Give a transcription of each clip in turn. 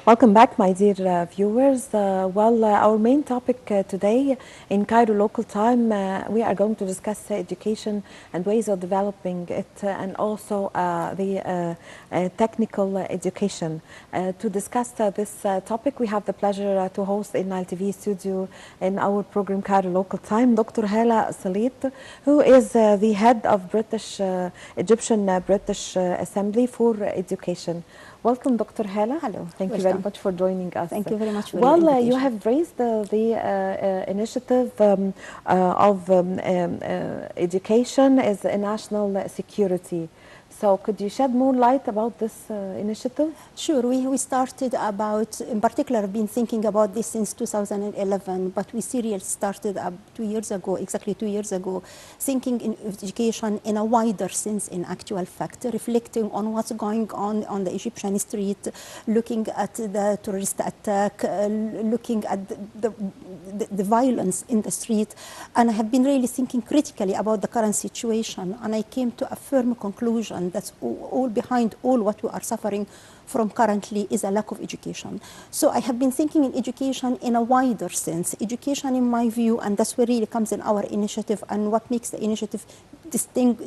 Welcome back, my dear viewers. Our main topic today in Cairo local time, we are going to discuss education and ways of developing it, and also the technical education. To discuss this topic, we have the pleasure to host in Nile TV studio in our program Cairo local time, Dr. Halla Sleit, who is the head of Egyptian British Assembly for Education. Welcome, Dr. Halla. Hello. Thank you very much for joining us. Thank you very much for the invitation. You have raised the initiative of education as a national security. So could you shed more light about this initiative? Sure. We started about, in particular, I've been thinking about this since 2011, but we seriously started 2 years ago, exactly 2 years ago, thinking in education in a wider sense, in actual fact, reflecting on what's going on the Egyptian street, looking at the terrorist attack, looking at the violence in the street. And I have been really thinking critically about the current situation, and I came to a firm conclusion that's all behind all what we are suffering from currently is a lack of education. So I have been thinking in education in a wider sense. Education, in my view, and that's where really comes in our initiative and what makes the initiative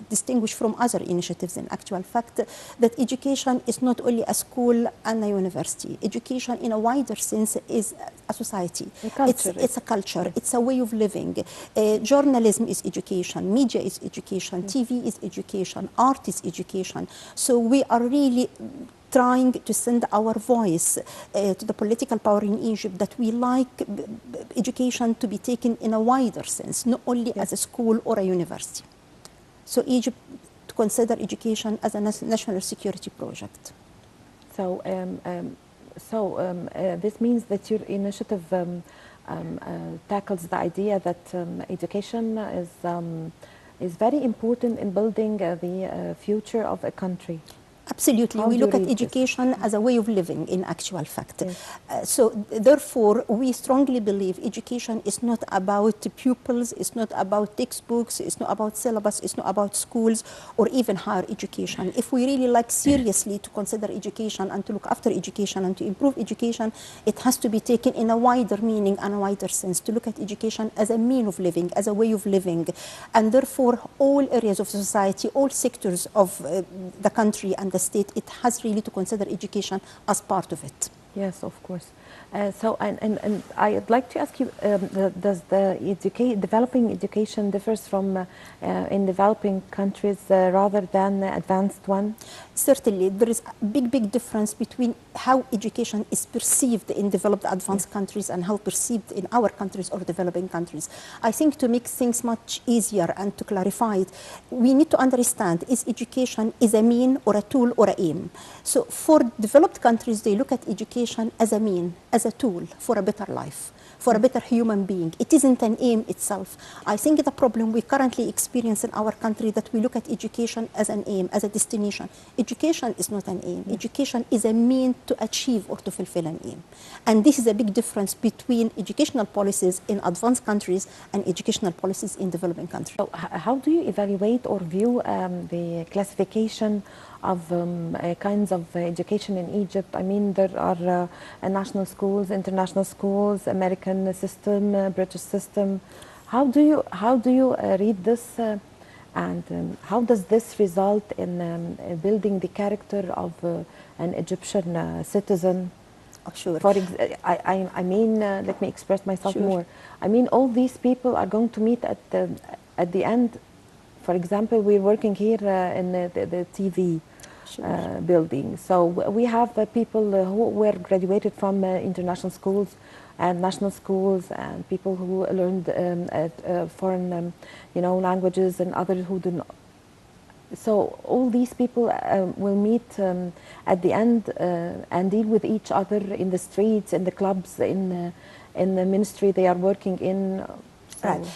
distinguish from other initiatives in actual fact, that education is not only a school and a university. Education in a wider sense is a society. It's a culture. It's a way of living. Journalism is education. Media is education. TV is education. Art is education. So we are really trying to send our voice to the political power in Egypt that we like education to be taken in a wider sense, not only as a school or a university. So Egypt to consider education as a national security project. So, this means that your initiative tackles the idea that education is very important in building the future of a country. Absolutely. We look at education as a way of living in actual fact. Yes. So therefore, we strongly believe education is not about pupils, it's not about textbooks, it's not about syllabus, it's not about schools or even higher education. If we really like seriously to consider education and to look after education and to improve education, it has to be taken in a wider meaning and a wider sense, to look at education as a mean of living, as a way of living. And therefore, all areas of society, all sectors of the country and the state, it has really to consider education as part of it. Yes, of course. And I'd like to ask you, does the developing education differs from in developing countries rather than advanced one? Certainly, there is a big difference between how education is perceived in developed advanced countries and how perceived in our countries or developing countries. I think to make things much easier and to clarify it, we need to understand, is education is a mean or a tool or an aim? So for developed countries, they look at education as a mean, as a tool for a better life, for a better human being. It isn't an aim itself. I think the problem we currently experience in our country that we look at education as an aim, as a destination. Education is not an aim. Education is a mean to achieve or to fulfill an aim. And this is a big difference between educational policies in advanced countries and educational policies in developing countries. So how do you evaluate or view the classification of kinds of education in Egypt? I mean, there are national schools, international schools, American system, British system. How do you read this, and how does this result in building the character of an Egyptian citizen? Oh, sure. I mean, let me express myself more. I mean, all these people are going to meet at the end. For example, we're working here in the TV building. So we have people who were graduated from international schools and national schools, and people who learned foreign, languages, and others who do not. So all these people will meet at the end and deal with each other in the streets, in the clubs, in the ministry they are working in. So. Right.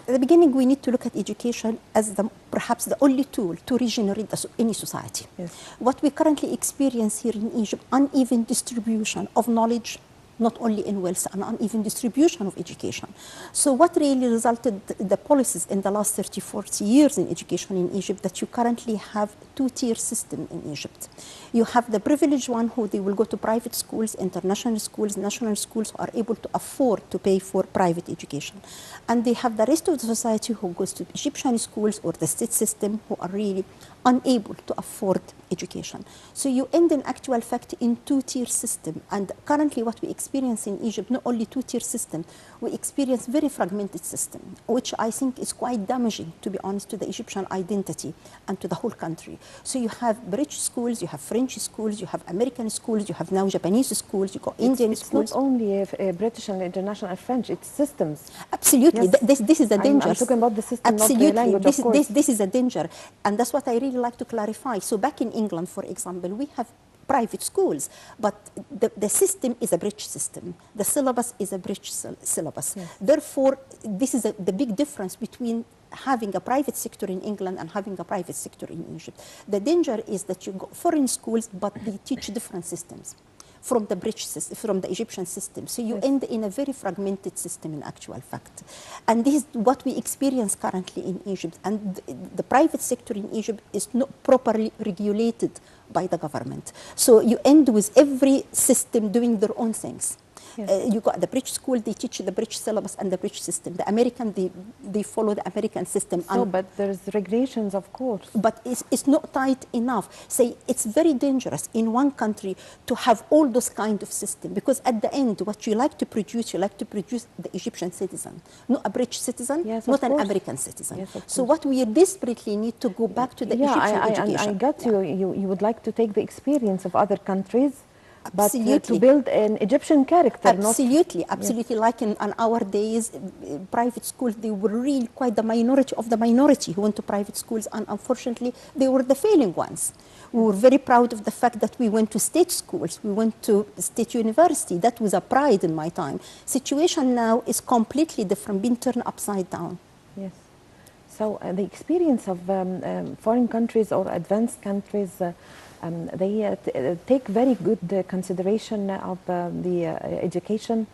At the beginning, we need to look at education as perhaps the only tool to regenerate any society. Yes. What we currently experience here in Egypt, uneven distribution of knowledge, not only in wealth, and uneven distribution of education. So what really resulted the policies in the last 30, 40 years in education in Egypt, that you currently have two-tier system in Egypt. You have the privileged one who they will go to private schools, international schools, national schools, who are able to afford to pay for private education. And they have the rest of the society who goes to Egyptian schools or the state system who are really unable to afford education. So you end in actual fact in two-tier system. And currently what we experience in Egypt, not only two-tier system, we experience very fragmented system, which I think is quite damaging, to be honest, to the Egyptian identity and to the whole country. So you have British schools, you have French schools, you have American schools, you have now Japanese schools, you got Indian schools. It's not only British and international and French, it's systems. Absolutely. Yes. This is a danger. I'm talking about the system, absolutely. not the language, of course. This is a danger. And that's what I really like to clarify. So back in England, for example, we have private schools, but the system is a British system. The syllabus is a British syllabus. Yes. Therefore, this is the big difference between having a private sector in England and having a private sector in Egypt. The danger is that you go foreign schools, but they teach different systems from the British system, from the Egyptian system. So you end in a very fragmented system in actual fact. And this is what we experience currently in Egypt. And the private sector in Egypt is not properly regulated by the government. So you end with every system doing their own things. Yes. You got the British school, they teach the British syllabus and the British system. The American, they follow the American system. So, but there's regulations, of course. But it's not tight enough. Say, it's very dangerous in one country to have all those kind of system, because at the end, what you like to produce the Egyptian citizen, not a British citizen, yes, not an American citizen. Yes, so what we desperately need to go back to the Egyptian education. I got you. You would like to take the experience of other countries, absolutely. But to build an Egyptian character. Absolutely, absolutely. Yes. Like in our days, private schools, they were really quite the minority of the minority who went to private schools, and unfortunately, they were the failing ones. We were very proud of the fact that we went to state schools, we went to state university. That was a pride in my time. Situation now is completely different, being turned upside down. Yes. So the experience of foreign countries or advanced countries, they take very good consideration of the education,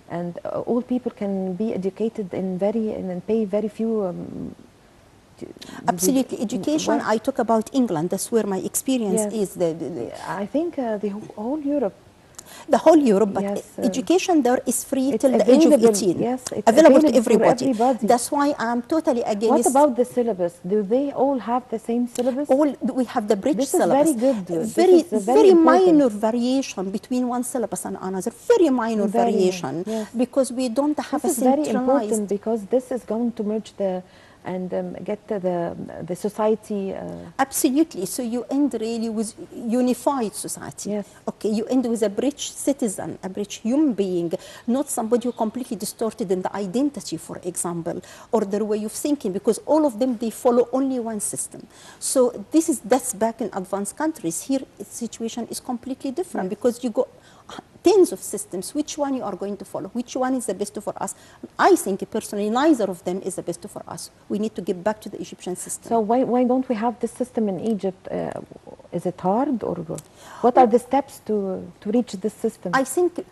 and all people can be educated in and pay very few. Absolutely, education. I talk about England. That's where my experience is. I think the whole Europe. The whole Europe, but yes, education there is free till the age of 18. Yes, it's available to everybody. That's why I'm totally against. What about the syllabus? Do they all have the same syllabus? We have the British syllabus. This is very good. Very minor variation between one syllabus and another. Very minor variation, yes. Because we don't have a centralized. This is very important, because this is going to merge and get the society. Absolutely. So you end really with unified society. Yes. Okay. You end with a British citizen, a British human being, not somebody who completely distorted in the identity, for example, or their way of thinking, because all of them, they follow only one system. So that's back in advanced countries. Here, the situation is completely different, yes. Because you go tens of systems. Which one you are going to follow? Which one is the best for us? I think personally, neither of them is the best for us. We need to get back to the Egyptian system. So why don't we have this system in Egypt? Is it hard, or what are the steps to reach this system? I think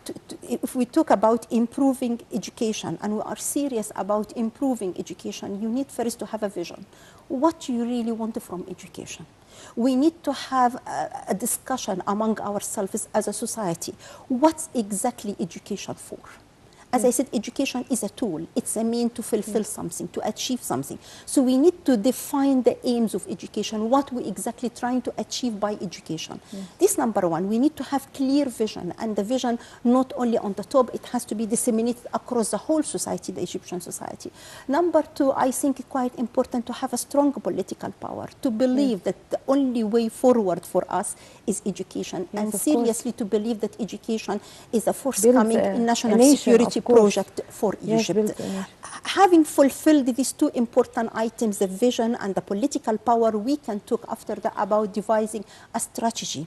if we talk about improving education, and we are serious about improving education, you need first to have a vision. What you really want from education. We need to have a discussion among ourselves as a society. What's exactly education for? As I said, education is a tool. It's a mean to fulfill something, to achieve something. So we need to define the aims of education, what we exactly trying to achieve by education. This number one, we need to have clear vision, and the vision not only on the top, it has to be disseminated across the whole society, the Egyptian society. Number two, I think it's quite important to have a strong political power, to believe that the only way forward for us is education, and seriously to believe that education is a forthcoming national security project for Egypt. Having fulfilled these two important items, the vision and the political power, we can talk after that about devising a strategy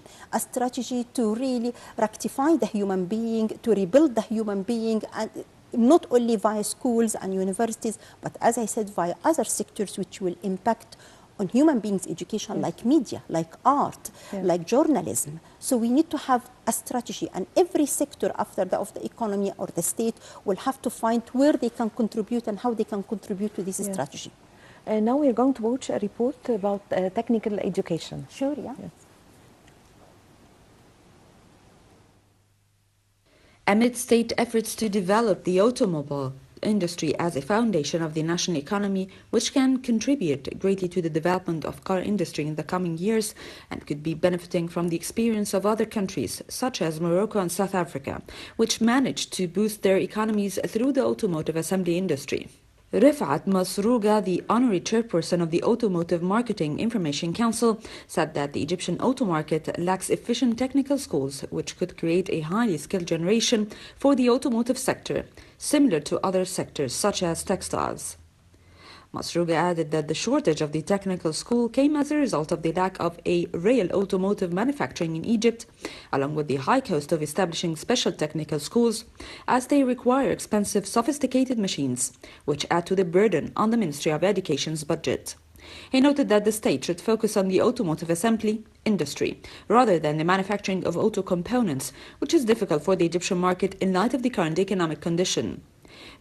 to really rectify the human being, to rebuild the human being, and not only via schools and universities, but as I said, via other sectors which will impact on human beings' education, like media, like art, like journalism. So we need to have a strategy, and every sector after of the economy or the state will have to find where they can contribute and how they can contribute to this strategy. Now we're going to watch a report about technical education. Sure, yeah. Yes. Amid state efforts to develop the automobile industry as a foundation of the national economy, which can contribute greatly to the development of car industry in the coming years and could be benefiting from the experience of other countries such as Morocco and South Africa, which managed to boost their economies through the automotive assembly industry. Rifat Masrouga, the honorary chairperson of the Automotive Marketing Information Council, said that the Egyptian auto market lacks efficient technical schools which could create a highly skilled generation for the automotive sector, similar to other sectors such as textiles. Masrouga added that the shortage of the technical school came as a result of the lack of a real automotive manufacturing in Egypt, along with the high cost of establishing special technical schools, as they require expensive, sophisticated machines, which add to the burden on the Ministry of Education's budget. He noted that the state should focus on the automotive assembly industry rather than the manufacturing of auto components, which is difficult for the Egyptian market in light of the current economic condition.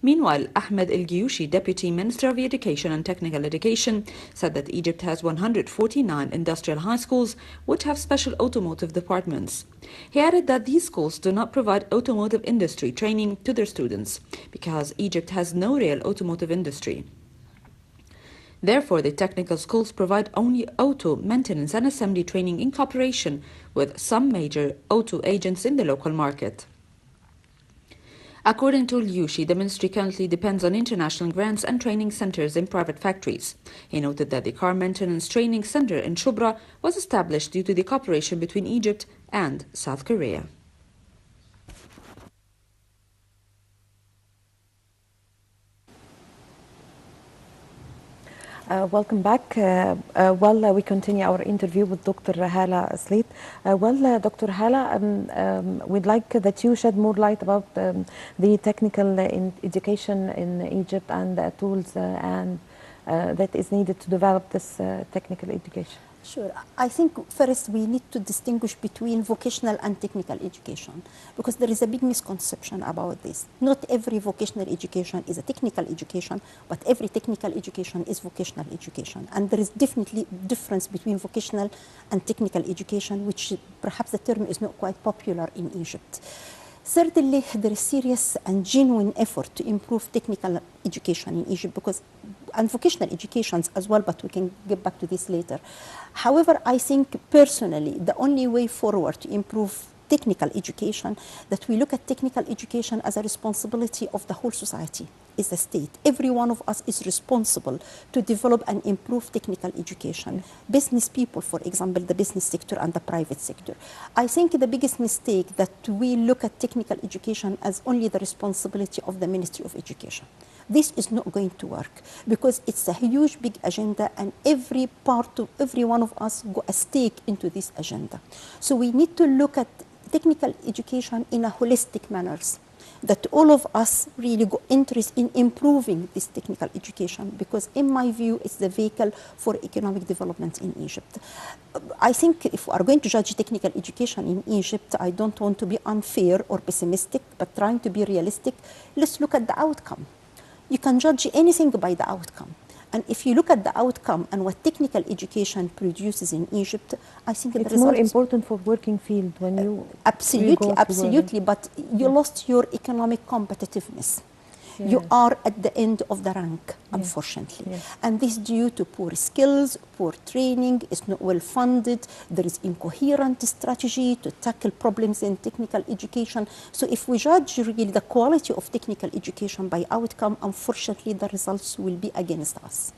Meanwhile, Ahmed El-Giyoushi, Deputy Minister of Education and Technical Education, said that Egypt has 149 industrial high schools which have special automotive departments. He added that these schools do not provide automotive industry training to their students because Egypt has no real automotive industry. Therefore, the technical schools provide only auto maintenance and assembly training in cooperation with some major auto agents in the local market. According to El-Giyoushi, the ministry currently depends on international grants and training centers in private factories. He noted that the car maintenance training center in Shubra was established due to the cooperation between Egypt and South Korea. Welcome back. We continue our interview with Dr. Hالة Slit. Dr. Hالة, we'd like that you shed more light about the technical education in Egypt and the tools that is needed to develop this technical education. Sure. I think first we need to distinguish between vocational and technical education because there is a big misconception about this. Not every vocational education is a technical education, but every technical education is vocational education. And there is definitely difference between vocational and technical education, which perhaps the term is not quite popular in Egypt. Certainly, there is serious and genuine effort to improve technical education in Egypt and vocational educations as well, but we can get back to this later. However, I think personally, the only way forward to improve technical education, that we look at technical education as a responsibility of the whole society, is the state. Every one of us is responsible to develop and improve technical education. Business people, for example, the business sector and the private sector. I think the biggest mistake that we look at technical education as only the responsibility of the Ministry of Education. This is not going to work because it's a huge, big agenda and every one of us got a stake into this agenda. So we need to look at technical education in a holistic manner, that all of us really got interest in improving this technical education because in my view it's the vehicle for economic development in Egypt. I think if we are going to judge technical education in Egypt, I don't want to be unfair or pessimistic, but trying to be realistic, let's look at the outcome. You can judge anything by the outcome. And if you look at the outcome and what technical education produces in Egypt, I think it's more important for working field when you absolutely, but you lost your economic competitiveness. Yes. You are at the end of the rank, unfortunately. Yes. And this is due to poor skills, poor training, it's not well funded, there is incoherent strategy to tackle problems in technical education. So if we judge really the quality of technical education by outcome, unfortunately the results will be against us.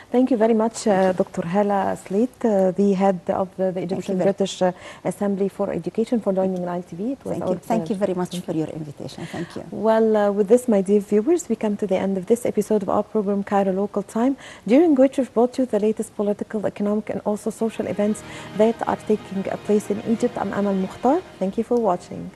Thank you very much, Dr. Hالة Slit, the head of the Egyptian British Assembly for Education, for joining Nile TV. Thank you very much for your invitation. Thank you. Well, with this, my dear viewers, we come to the end of this episode of our program, Cairo Local Time, during which we've brought you the latest political, economic, and also social events that are taking place in Egypt. I'm Amal Mukhtar. Thank you for watching.